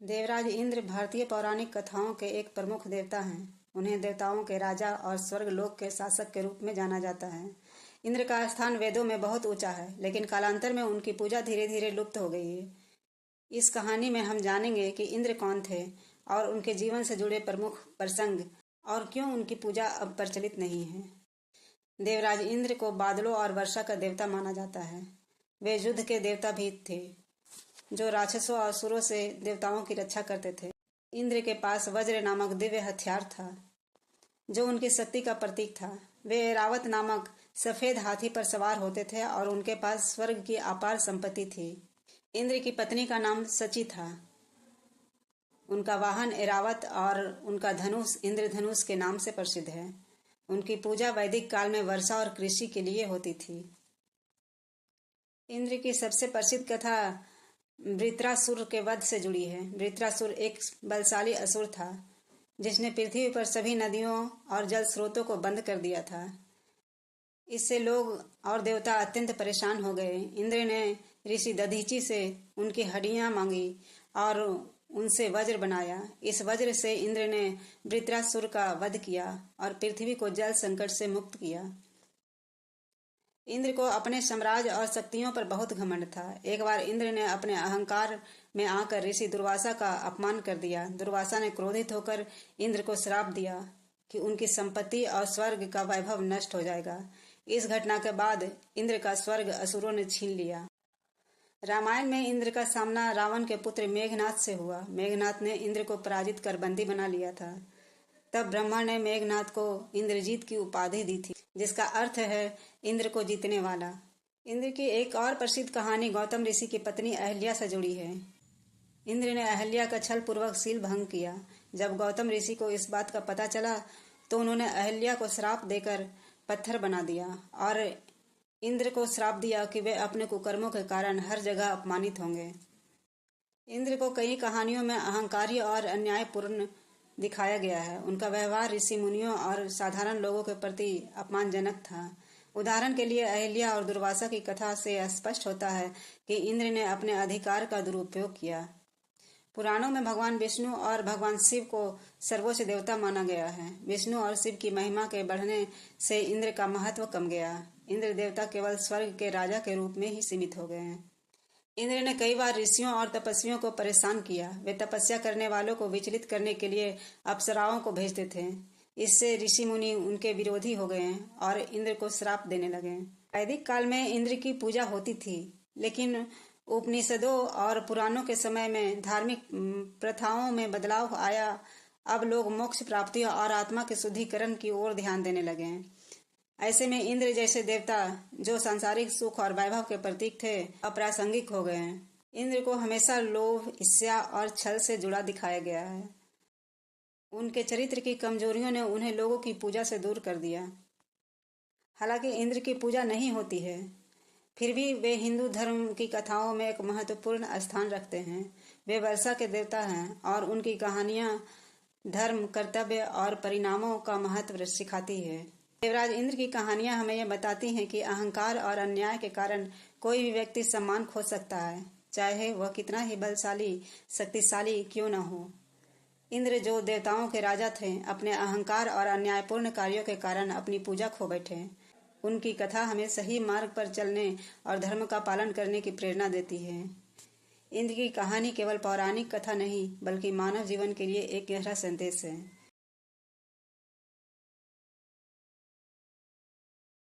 देवराज इंद्र भारतीय पौराणिक कथाओं के एक प्रमुख देवता हैं। उन्हें देवताओं के राजा और स्वर्ग लोक के शासक के रूप में जाना जाता है। इंद्र का स्थान वेदों में बहुत ऊंचा है, लेकिन कालांतर में उनकी पूजा धीरे धीरे लुप्त हो गई है। इस कहानी में हम जानेंगे कि इंद्र कौन थे और उनके जीवन से जुड़े प्रमुख प्रसंग और क्यों उनकी पूजा अब प्रचलित नहीं है। देवराज इंद्र को बादलों और वर्षा का देवता माना जाता है। वे युद्ध के देवता भी थे, जो राक्षसों और असुरों से देवताओं की रक्षा करते थे। इंद्र के पास वज्र नामक दिव्य हथियार था, जो उनकी शक्ति का प्रतीक था। वे ऐरावत नामक सफेद हाथी पर सवार होते थे और उनके पास स्वर्ग की अपार संपत्ति थी। इंद्र की पत्नी का नाम सची था। उनका वाहन ऐरावत और उनका धनुष इंद्रधनुष के नाम से प्रसिद्ध है। उनकी पूजा वैदिक काल में वर्षा और कृषि के लिए होती थी। इंद्र की सबसे प्रसिद्ध कथा वृत्रासुर के वध से जुड़ी है। वृत्रासुर एक बलशाली असुर था, जिसने पृथ्वी पर सभी नदियों और जल स्रोतों को बंद कर दिया था। इससे लोग और देवता अत्यंत परेशान हो गए। इंद्र ने ऋषि दधीचि से उनकी हड्डियां मांगी और उनसे वज्र बनाया। इस वज्र से इंद्र ने वृत्रासुर का वध किया और पृथ्वी को जल संकट से मुक्त किया। इंद्र को अपने साम्राज्य और शक्तियों पर बहुत घमंड था। एक बार इंद्र ने अपने अहंकार में आकर ऋषि दुर्वासा का अपमान कर दिया। दुर्वासा ने क्रोधित होकर इंद्र को श्राप दिया कि उनकी संपत्ति और स्वर्ग का वैभव नष्ट हो जाएगा। इस घटना के बाद इंद्र का स्वर्ग असुरों ने छीन लिया। रामायण में इंद्र का सामना रावण के पुत्र मेघनाथ से हुआ। मेघनाथ ने इंद्र को पराजित कर बंदी बना लिया था। तब ब्रह्मा ने मेघनाथ को इंद्रजीत की उपाधि दी थी, जिसका अर्थ है इंद्र को जीतने वाला। इंद्र की एक और प्रसिद्ध कहानी गौतम ऋषि की पत्नी अहल्या से जुड़ी है। इंद्र ने अहल्या का छल पूर्वक शील भंग किया। जब गौतम ऋषि को इस बात का पता चला तो उन्होंने अहल्या को श्राप देकर पत्थर बना दिया और इंद्र को श्राप दिया कि वे अपने कुकर्मों के कारण हर जगह अपमानित होंगे। इंद्र को कई कहानियों में अहंकारी और अन्यायपूर्ण दिखाया गया है। उनका व्यवहार ऋषि मुनियों और साधारण लोगों के प्रति अपमानजनक था। उदाहरण के लिए अहिल्या और दुर्वासा की कथा से स्पष्ट होता है कि इंद्र ने अपने अधिकार का दुरुपयोग किया। पुराणों में भगवान विष्णु और भगवान शिव को सर्वोच्च देवता माना गया है। विष्णु और शिव की महिमा के बढ़ने से इंद्र का महत्व कम गया। इंद्र देवता केवल स्वर्ग के राजा के रूप में ही सीमित हो गए हैं। इंद्र ने कई बार ऋषियों और तपस्वियों को परेशान किया। वे तपस्या करने वालों को विचलित करने के लिए अप्सराओं को भेजते थे। इससे ऋषि मुनि उनके विरोधी हो गए और इंद्र को श्राप देने लगे। वैदिक काल में इंद्र की पूजा होती थी, लेकिन उपनिषदों और पुराणों के समय में धार्मिक प्रथाओं में बदलाव आया। अब लोग मोक्ष प्राप्ति और आत्मा के शुद्धिकरण की ओर ध्यान देने लगे। ऐसे में इंद्र जैसे देवता, जो सांसारिक सुख और वैभव के प्रतीक थे, अप्रासंगिक हो गए हैं। इंद्र को हमेशा लोभ, ईर्ष्या और छल से जुड़ा दिखाया गया है। उनके चरित्र की कमजोरियों ने उन्हें लोगों की पूजा से दूर कर दिया। हालांकि इंद्र की पूजा नहीं होती है, फिर भी वे हिंदू धर्म की कथाओं में एक महत्वपूर्ण स्थान रखते हैं। वे वर्षा के देवता हैं और उनकी कहानियां धर्म, कर्तव्य और परिणामों का महत्व सिखाती है। देवराज इंद्र की कहानियां हमें यह बताती हैं कि अहंकार और अन्याय के कारण कोई भी व्यक्ति सम्मान खो सकता है, चाहे वह कितना ही बलशाली, शक्तिशाली क्यों न हो। इंद्र, जो देवताओं के राजा थे, अपने अहंकार और अन्यायपूर्ण कार्यों के कारण अपनी पूजा खो बैठे। उनकी कथा हमें सही मार्ग पर चलने और धर्म का पालन करने की प्रेरणा देती है। इंद्र की कहानी केवल पौराणिक कथा नहीं, बल्कि मानव जीवन के लिए एक गहरा संदेश है।